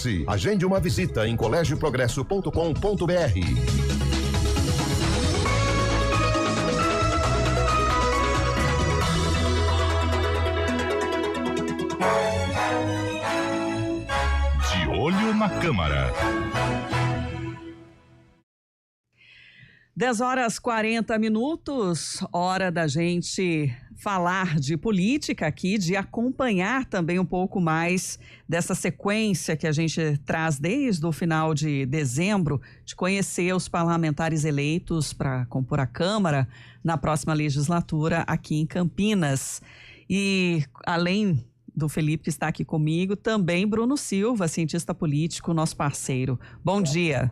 Progresse. Agende uma visita em colégioprogresso.com.br. De olho na Câmara. 10h40, hora da gente falar de política aqui, de acompanhar também um pouco mais dessa sequência que a gente traz desde o final de dezembro, de conhecer os parlamentares eleitos para compor a Câmara na próxima legislatura aqui em Campinas. E além do Felipe que está aqui comigo, também Bruno Silva, cientista político, nosso parceiro. Bom dia.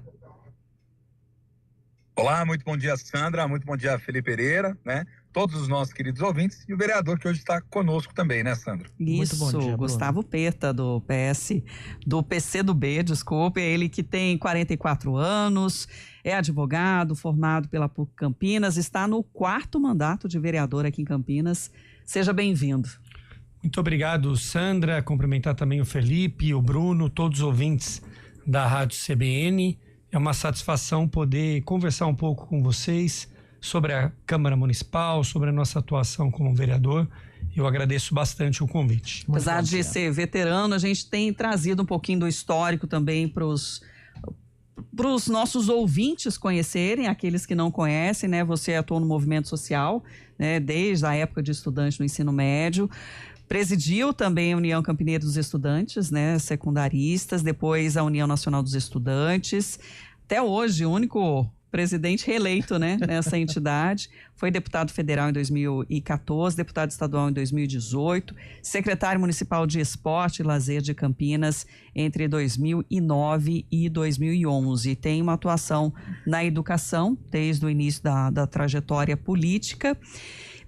Olá, muito bom dia, Sandra, muito bom dia, Felipe Pereira, né? Todos os nossos queridos ouvintes e o vereador que hoje está conosco também, né, Sandra? Isso, muito bom dia, Gustavo Peta, do PCdoB, desculpe, ele que tem 44 anos, é advogado, formado pela PUC Campinas, está no 4º mandato de vereador aqui em Campinas. Seja bem-vindo. Muito obrigado, Sandra, cumprimentar também o Felipe, o Bruno, todos os ouvintes da Rádio CBN. É uma satisfação poder conversar um pouco com vocês sobre a Câmara Municipal, sobre a nossa atuação como vereador. Eu agradeço bastante o convite. Apesar de ser veterano, a gente tem trazido um pouquinho do histórico também para os nossos ouvintes conhecerem, aqueles que não conhecem, né? Você atuou no movimento social, né? Desde a época de estudante no ensino médio. Presidiu também a União Campineira dos Estudantes, né, secundaristas, depois a União Nacional dos Estudantes, até hoje o único presidente reeleito, né, nessa entidade. Foi deputado federal em 2014, deputado estadual em 2018, secretário municipal de Esporte e Lazer de Campinas entre 2009 e 2011. Tem uma atuação na educação desde o início da trajetória política.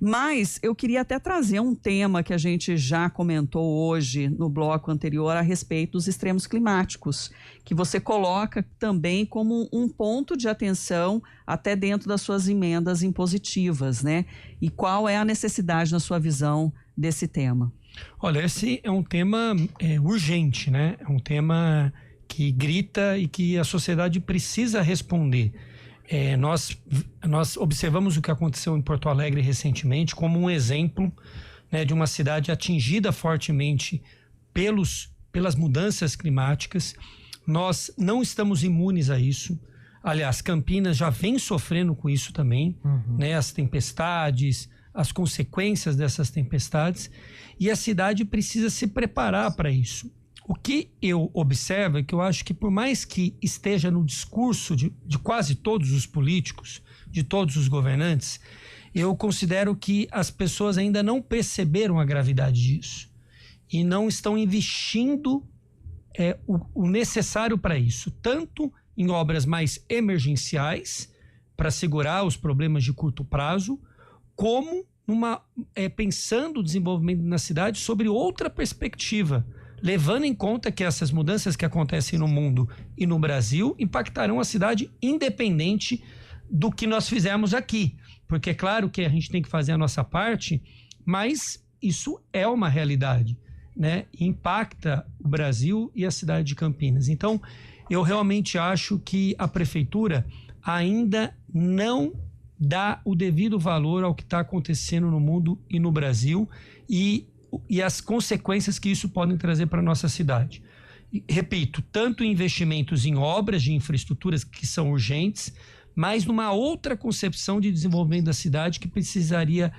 Mas eu queria até trazer um tema que a gente já comentou hoje no bloco anterior a respeito dos extremos climáticos, que você coloca também como um ponto de atenção até dentro das suas emendas impositivas, né? E qual é a necessidade, na sua visão, desse tema? Olha, esse é um tema urgente, né? É um tema que grita e que a sociedade precisa responder. Nós observamos o que aconteceu em Porto Alegre recentemente como um exemplo, né, de uma cidade atingida fortemente pelas mudanças climáticas. Nós não estamos imunes a isso. Aliás, Campinas já vem sofrendo com isso também, né, as tempestades, as consequências dessas tempestades, e a cidade precisa se preparar para isso. O que eu observo é que eu acho que, por mais que esteja no discurso de quase todos os políticos, de todos os governantes, eu considero que as pessoas ainda não perceberam a gravidade disso e não estão investindo o necessário para isso, tanto em obras mais emergenciais, para segurar os problemas de curto prazo, como pensando o desenvolvimento na cidade sobre outra perspectiva, levando em conta que essas mudanças que acontecem no mundo e no Brasil impactarão a cidade independente do que nós fizermos aqui. Porque é claro que a gente tem que fazer a nossa parte, mas isso é uma realidade, né? Impacta o Brasil e a cidade de Campinas. Então, eu realmente acho que a prefeitura ainda não dá o devido valor ao que está acontecendo no mundo e no Brasil e as consequências que isso pode trazer para a nossa cidade. E, repito, tanto investimentos em obras de infraestruturas que são urgentes, mas numa outra concepção de desenvolvimento da cidade que precisaria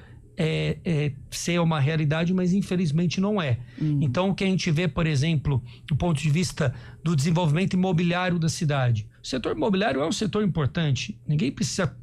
ser uma realidade, mas infelizmente não é. Então, o que a gente vê, por exemplo, do ponto de vista do desenvolvimento imobiliário da cidade, o setor imobiliário é um setor importante, ninguém precisa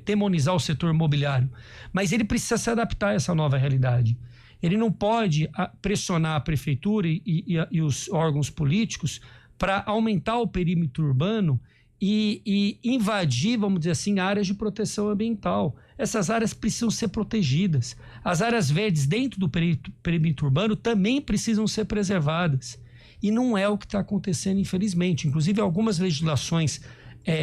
demonizar o setor imobiliário, mas ele precisa se adaptar a essa nova realidade. Ele não pode pressionar a prefeitura e os órgãos políticos para aumentar o perímetro urbano e invadir, vamos dizer assim, áreas de proteção ambiental. Essas áreas precisam ser protegidas. As áreas verdes dentro do perímetro urbano também precisam ser preservadas. E não é o que está acontecendo, infelizmente. Inclusive, algumas legislações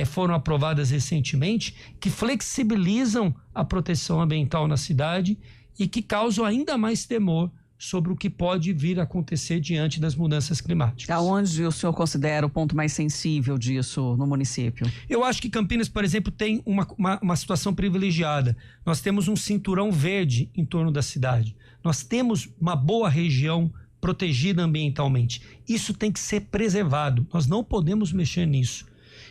foram aprovadas recentemente que flexibilizam a proteção ambiental na cidade e que causam ainda mais temor sobre o que pode vir a acontecer diante das mudanças climáticas. Aonde o senhor considera o ponto mais sensível disso no município? Eu acho que Campinas, por exemplo, tem uma situação privilegiada. Nós temos um cinturão verde em torno da cidade. Nós temos uma boa região protegida ambientalmente. Isso tem que ser preservado. Nós não podemos mexer nisso.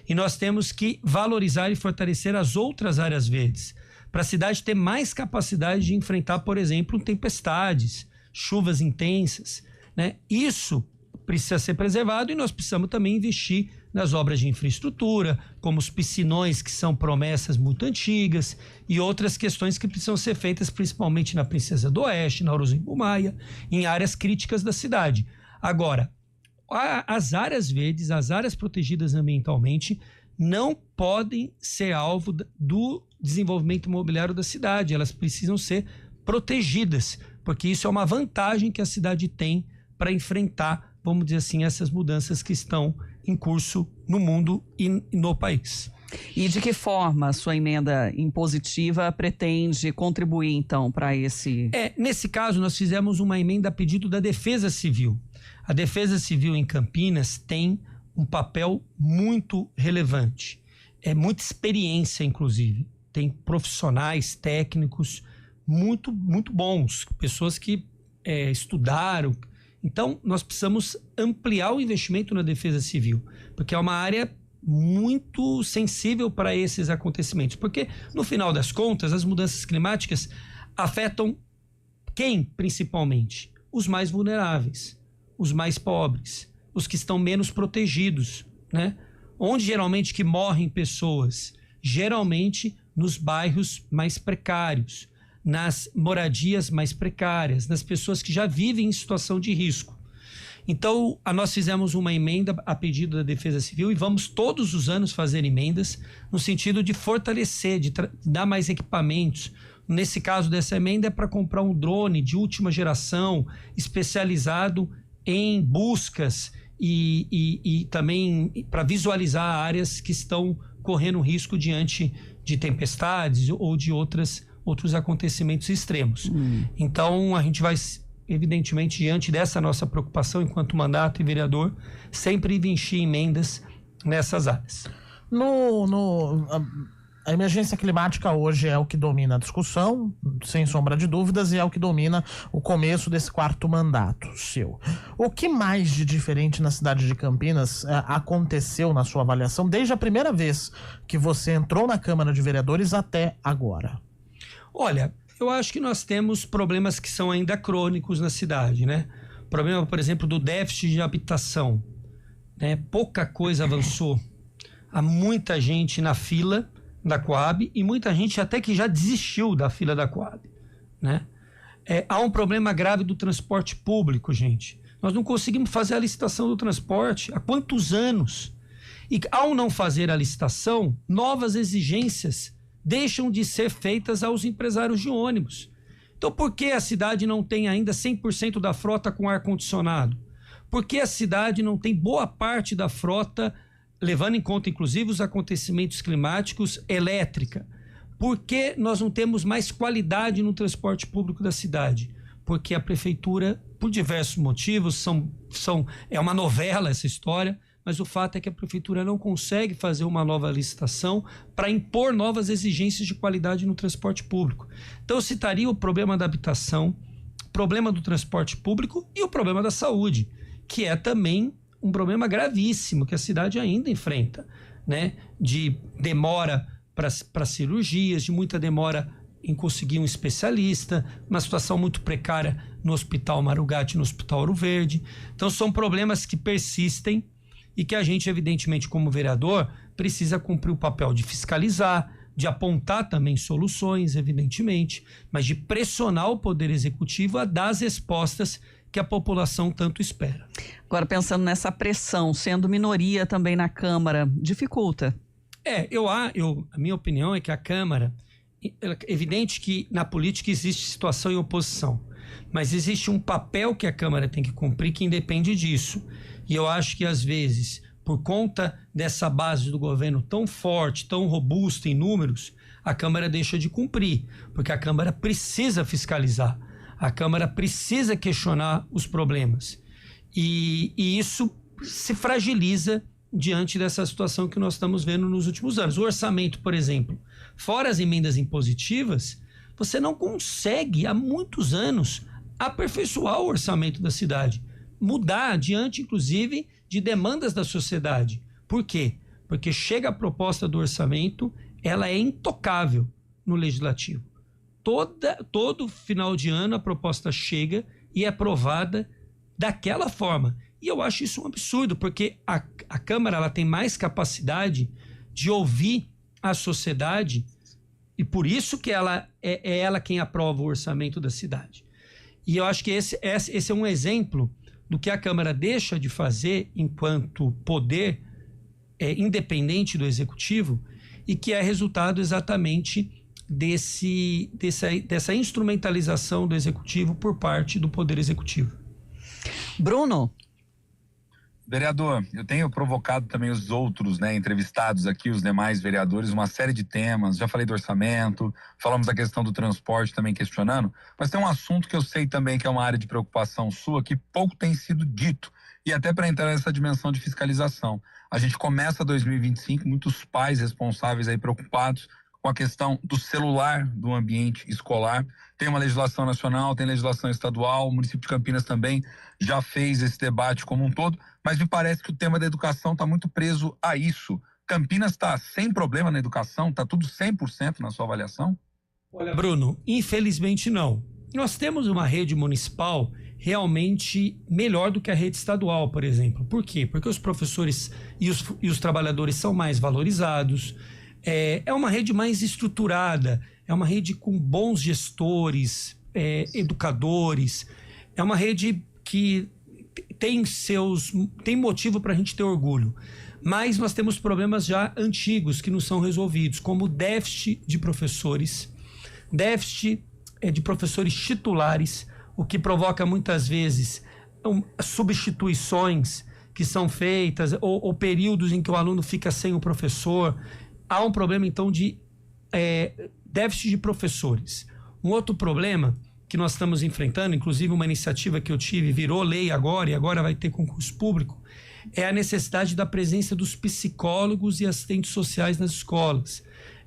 E nós temos que valorizar e fortalecer as outras áreas verdes, para a cidade ter mais capacidade de enfrentar, por exemplo, tempestades, chuvas intensas, né? Isso precisa ser preservado e nós precisamos também investir nas obras de infraestrutura, como os piscinões, que são promessas muito antigas, e outras questões que precisam ser feitas principalmente na Princesa do Oeste, na Orozimbo Maia, em áreas críticas da cidade. Agora, as áreas verdes, as áreas protegidas ambientalmente, não podem ser alvo do desenvolvimento imobiliário da cidade. Elas precisam ser protegidas, porque isso é uma vantagem que a cidade tem para enfrentar, vamos dizer assim, essas mudanças que estão em curso no mundo e no país. E de que forma a sua emenda impositiva pretende contribuir, então, para esse... Nesse caso, nós fizemos uma emenda a pedido da Defesa Civil. A Defesa Civil em Campinas tem um papel muito relevante. Muita experiência, inclusive. Tem profissionais, técnicos muito, muito bons, pessoas que estudaram. Então, nós precisamos ampliar o investimento na Defesa Civil, porque é uma área muito sensível para esses acontecimentos. Porque, no final das contas, as mudanças climáticas afetam quem, principalmente? Os mais vulneráveis, os mais pobres, os que estão menos protegidos, né? Onde geralmente que morrem pessoas? Geralmente nos bairros mais precários, nas moradias mais precárias, nas pessoas que já vivem em situação de risco. Então, nós fizemos uma emenda a pedido da Defesa Civil e vamos todos os anos fazer emendas no sentido de fortalecer, de dar mais equipamentos. Nesse caso dessa emenda é para comprar um drone de última geração, especializado em buscas e também para visualizar áreas que estão correndo risco diante de tempestades ou de outros acontecimentos extremos. Então, a gente vai, evidentemente, diante dessa nossa preocupação enquanto mandato e vereador, sempre investir em emendas nessas áreas. A emergência climática hoje é o que domina a discussão, sem sombra de dúvidas, e é o que domina o começo desse 4º mandato seu. O que mais de diferente na cidade de Campinas aconteceu na sua avaliação desde a primeira vez que você entrou na Câmara de Vereadores até agora? Olha, eu acho que nós temos problemas que são ainda crônicos na cidade, né? Problema, por exemplo, do déficit de habitação, né? Pouca coisa avançou. Há muita gente na fila da Coab e muita gente até que já desistiu da fila da Coab, né? Há um problema grave do transporte público, gente. Nós não conseguimos fazer a licitação do transporte há quantos anos? E ao não fazer a licitação, novas exigências deixam de ser feitas aos empresários de ônibus. Então, por que a cidade não tem ainda 100% da frota com ar-condicionado? Por que a cidade não tem boa parte da frota, levando em conta, inclusive, os acontecimentos climáticos, elétrica? Por que nós não temos mais qualidade no transporte público da cidade? Porque a prefeitura, por diversos motivos, é uma novela essa história, mas o fato é que a prefeitura não consegue fazer uma nova licitação para impor novas exigências de qualidade no transporte público. Então, eu citaria o problema da habitação, o problema do transporte público e o problema da saúde, que é também um problema gravíssimo que a cidade ainda enfrenta, né? De demora para cirurgias, de muita demora em conseguir um especialista, uma situação muito precária no Hospital Marugate, no Hospital Ouro Verde. Então, são problemas que persistem e que a gente, evidentemente, como vereador, precisa cumprir o papel de fiscalizar, de apontar também soluções, evidentemente, mas de pressionar o Poder Executivo a dar as respostas que a população tanto espera. Agora, pensando nessa pressão, sendo minoria também na Câmara, dificulta? A minha opinião é que a Câmara, é evidente que na política existe situação e oposição, mas existe um papel que a Câmara tem que cumprir que independe disso. E eu acho que, às vezes, por conta dessa base do governo tão forte, tão robusta em números, a Câmara deixa de cumprir, porque a Câmara precisa fiscalizar. A Câmara precisa questionar os problemas. E isso se fragiliza diante dessa situação que nós estamos vendo nos últimos anos. O orçamento, por exemplo, fora as emendas impositivas, você não consegue, há muitos anos, aperfeiçoar o orçamento da cidade. Mudar diante, inclusive, de demandas da sociedade. Por quê? Porque chega a proposta do orçamento, ela é intocável no Legislativo. Todo final de ano a proposta chega e é aprovada daquela forma. E eu acho isso um absurdo, porque a Câmara ela tem mais capacidade de ouvir a sociedade e por isso que ela é ela quem aprova o orçamento da cidade. E eu acho que esse é um exemplo do que a Câmara deixa de fazer enquanto poder independente do Executivo e que é resultado exatamente dessa instrumentalização do Executivo por parte do Poder Executivo. Bruno? Vereador, eu tenho provocado também os outros, entrevistados aqui, os demais vereadores, uma série de temas. Já falei do orçamento, falamos da questão do transporte também questionando, mas tem um assunto que eu sei também que é uma área de preocupação sua, que pouco tem sido dito, e até para entrar nessa dimensão de fiscalização. A gente começa 2025, muitos pais responsáveis aí preocupados com a questão do celular do ambiente escolar. Tem uma legislação nacional, tem legislação estadual, o município de Campinas também já fez esse debate como um todo, mas me parece que o tema da educação está muito preso a isso. Campinas está sem problema na educação? Está tudo 100% na sua avaliação? Olha, Bruno, infelizmente não. Nós temos uma rede municipal realmente melhor do que a rede estadual, por exemplo. Por quê? Porque os professores e os trabalhadores são mais valorizados, é uma rede mais estruturada, é uma rede com bons gestores, educadores, é uma rede que tem motivo para a gente ter orgulho. Mas nós temos problemas já antigos que não são resolvidos, como déficit de professores, déficit de professores titulares, o que provoca muitas vezes substituições que são feitas ou períodos em que o aluno fica sem o professor. Há um problema, então, de déficit de professores. Um outro problema que nós estamos enfrentando, inclusive uma iniciativa que eu tive, virou lei agora, e agora vai ter concurso público, é a necessidade da presença dos psicólogos e assistentes sociais nas escolas.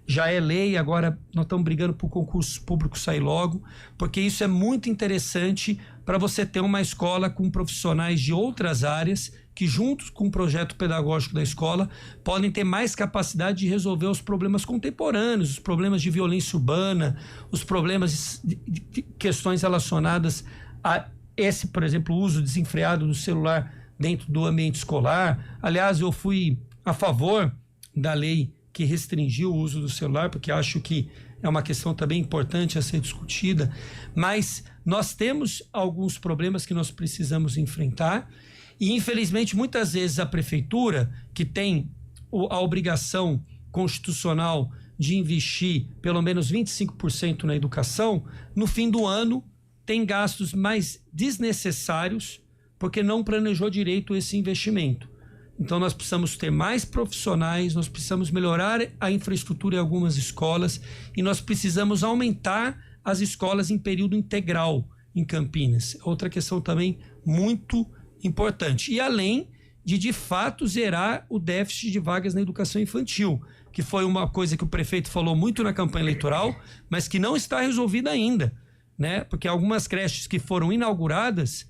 Já é lei, agora nós estamos brigando para o concurso público sair logo, porque isso é muito interessante para você ter uma escola com profissionais de outras áreas que, juntos com o projeto pedagógico da escola, podem ter mais capacidade de resolver os problemas contemporâneos, os problemas de violência urbana, os problemas de questões relacionadas a esse, por exemplo, uso desenfreado do celular dentro do ambiente escolar. Aliás, eu fui a favor da lei que restringiu o uso do celular, porque acho que é uma questão também importante a ser discutida, mas nós temos alguns problemas que nós precisamos enfrentar e, infelizmente, muitas vezes a prefeitura, que tem a obrigação constitucional de investir pelo menos 25% na educação, no fim do ano tem gastos mais desnecessários porque não planejou direito esse investimento. Então nós precisamos ter mais profissionais, nós precisamos melhorar a infraestrutura em algumas escolas e nós precisamos aumentar as escolas em período integral em Campinas. Outra questão também muito importante. E além de fato, zerar o déficit de vagas na educação infantil, que foi uma coisa que o prefeito falou muito na campanha eleitoral, mas que não está resolvida ainda, né? Porque algumas creches que foram inauguradas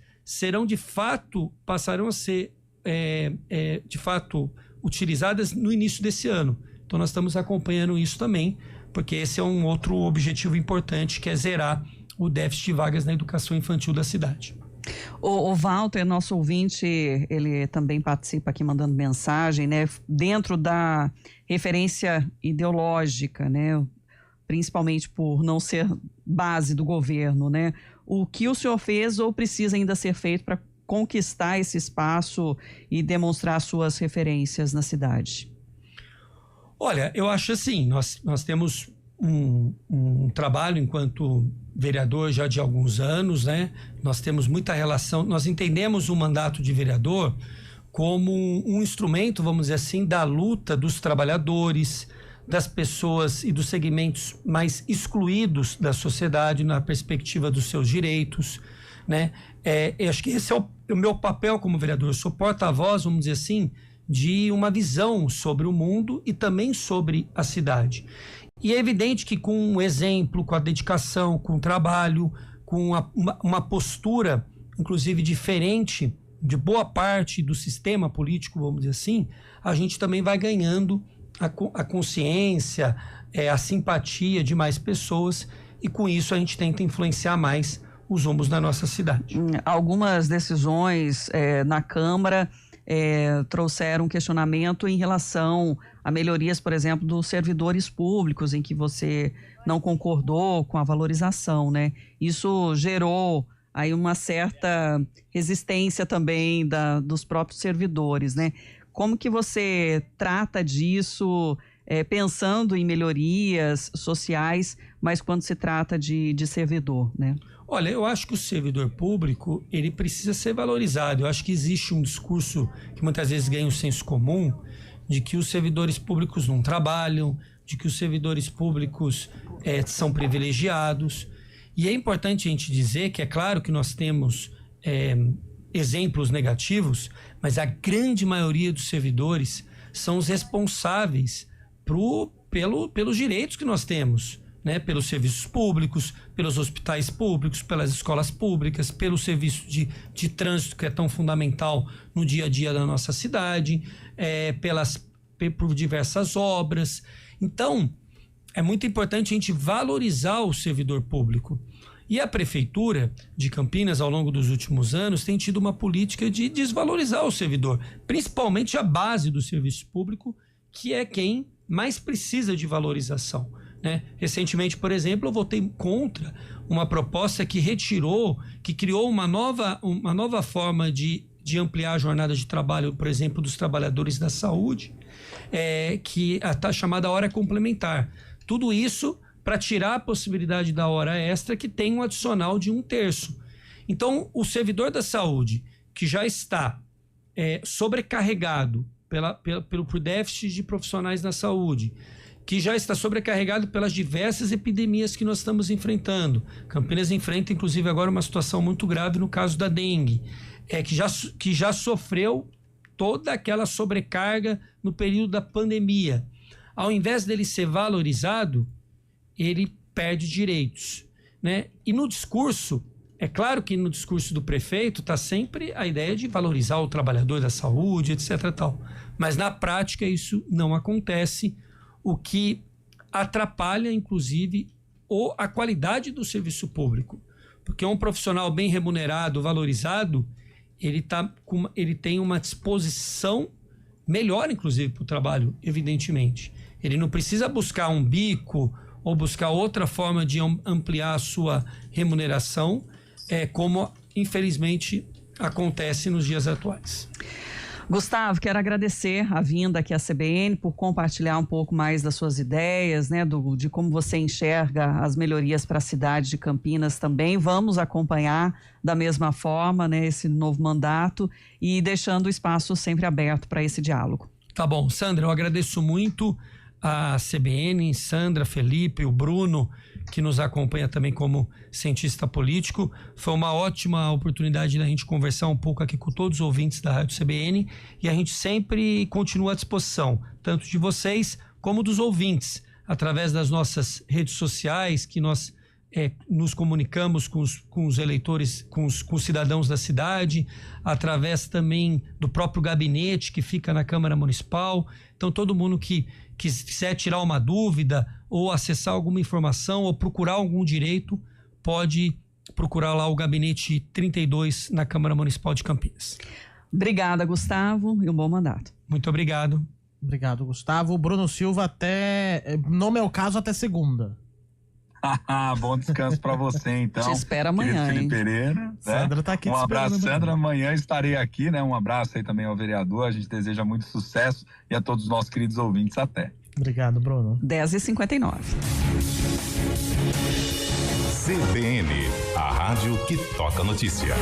passarão a ser de fato utilizadas no início desse ano. Então nós estamos acompanhando isso também, porque esse é um outro objetivo importante, que é zerar o déficit de vagas na educação infantil da cidade. O Walter, nosso ouvinte, ele também participa aqui mandando mensagem, né? Dentro da referência ideológica, né? Principalmente por não ser base do governo, né? O que o senhor fez ou precisa ainda ser feito para conquistar esse espaço e demonstrar suas referências na cidade? Olha, eu acho assim, nós temos um trabalho enquanto vereador já de alguns anos, né? Nós temos muita relação, nós entendemos o mandato de vereador como um instrumento, vamos dizer assim, da luta dos trabalhadores, das pessoas e dos segmentos mais excluídos da sociedade na perspectiva dos seus direitos, né? Eu acho que esse é o meu papel como vereador. Eu sou porta-voz, vamos dizer assim, de uma visão sobre o mundo e também sobre a cidade. E é evidente que com o exemplo, com a dedicação, com o trabalho, com uma postura, inclusive, diferente de boa parte do sistema político, vamos dizer assim, a gente também vai ganhando a consciência, a simpatia de mais pessoas, e com isso a gente tenta influenciar mais os rumos da nossa cidade. Algumas decisões na Câmara trouxeram questionamento em relação a melhorias, por exemplo, dos servidores públicos, em que você não concordou com a valorização, né? Isso gerou aí uma certa resistência também dos próprios servidores, né? Como que você trata disso, pensando em melhorias sociais, mas quando se trata de servidor, né? Olha, eu acho que o servidor público, ele precisa ser valorizado. Eu acho que existe um discurso que muitas vezes ganha o senso comum, de que os servidores públicos não trabalham, de que os servidores públicos são privilegiados. E é importante a gente dizer que é claro que nós temos exemplos negativos, mas a grande maioria dos servidores são os responsáveis pelos direitos que nós temos, né? Pelos serviços públicos, pelos hospitais públicos, pelas escolas públicas, pelo serviço de trânsito, que é tão fundamental no dia a dia da nossa cidade, por diversas obras. Então, é muito importante a gente valorizar o servidor público. E a Prefeitura de Campinas, ao longo dos últimos anos, tem tido uma política de desvalorizar o servidor, principalmente a base do serviço público, que é quem mais precisa de valorização, né? Recentemente, por exemplo, eu votei contra uma proposta que criou uma nova forma de ampliar a jornada de trabalho, por exemplo, dos trabalhadores da saúde, que está chamada hora complementar. Tudo isso para tirar a possibilidade da hora extra, que tem um adicional de 1/3. Então, o servidor da saúde, que já está sobrecarregado por déficit de profissionais na saúde, que já está sobrecarregado pelas diversas epidemias que nós estamos enfrentando. Campinas enfrenta, inclusive, agora uma situação muito grave no caso da dengue, que já sofreu toda aquela sobrecarga no período da pandemia. Ao invés dele ser valorizado, ele perde direitos, né? E no discurso, é claro que no discurso do prefeito está sempre a ideia de valorizar o trabalhador da saúde, etc. tal. Mas na prática isso não acontece, o que atrapalha, inclusive, a qualidade do serviço público. Porque um profissional bem remunerado, valorizado, ele tem uma disposição melhor, inclusive, para o trabalho, evidentemente. Ele não precisa buscar um bico ou buscar outra forma de ampliar a sua remuneração, como, infelizmente, acontece nos dias atuais. Gustavo, quero agradecer a vinda aqui à CBN por compartilhar um pouco mais das suas ideias, né, de como você enxerga as melhorias para a cidade de Campinas também. Vamos acompanhar da mesma forma, né, esse novo mandato e deixando o espaço sempre aberto para esse diálogo. Tá bom, Sandra, eu agradeço muito a CBN, Sandra, Felipe, o Bruno, que nos acompanha também como cientista político. Foi uma ótima oportunidade da gente conversar um pouco aqui com todos os ouvintes da Rádio CBN, e a gente sempre continua à disposição, tanto de vocês como dos ouvintes, através das nossas redes sociais, que nós nos comunicamos com os eleitores, com os cidadãos da cidade, através também do próprio gabinete que fica na Câmara Municipal. Então, todo mundo que quiser tirar uma dúvida ou acessar alguma informação ou procurar algum direito, pode procurar lá o gabinete 32 na Câmara Municipal de Campinas. Obrigada, Gustavo, e um bom mandato. Muito obrigado. Obrigado, Gustavo. Bruno Silva no meu caso, até segunda. Bom descanso para você, então. Te espero amanhã, Felipe hein? Pereira. Sandra tá aqui Um te abraço, esperando, Sandra. Bruno. Amanhã estarei aqui, né? Um abraço aí também ao vereador. A gente deseja muito sucesso e a todos os nossos queridos ouvintes. Até. Obrigado, Bruno. 10h59. CBN, a rádio que toca notícia.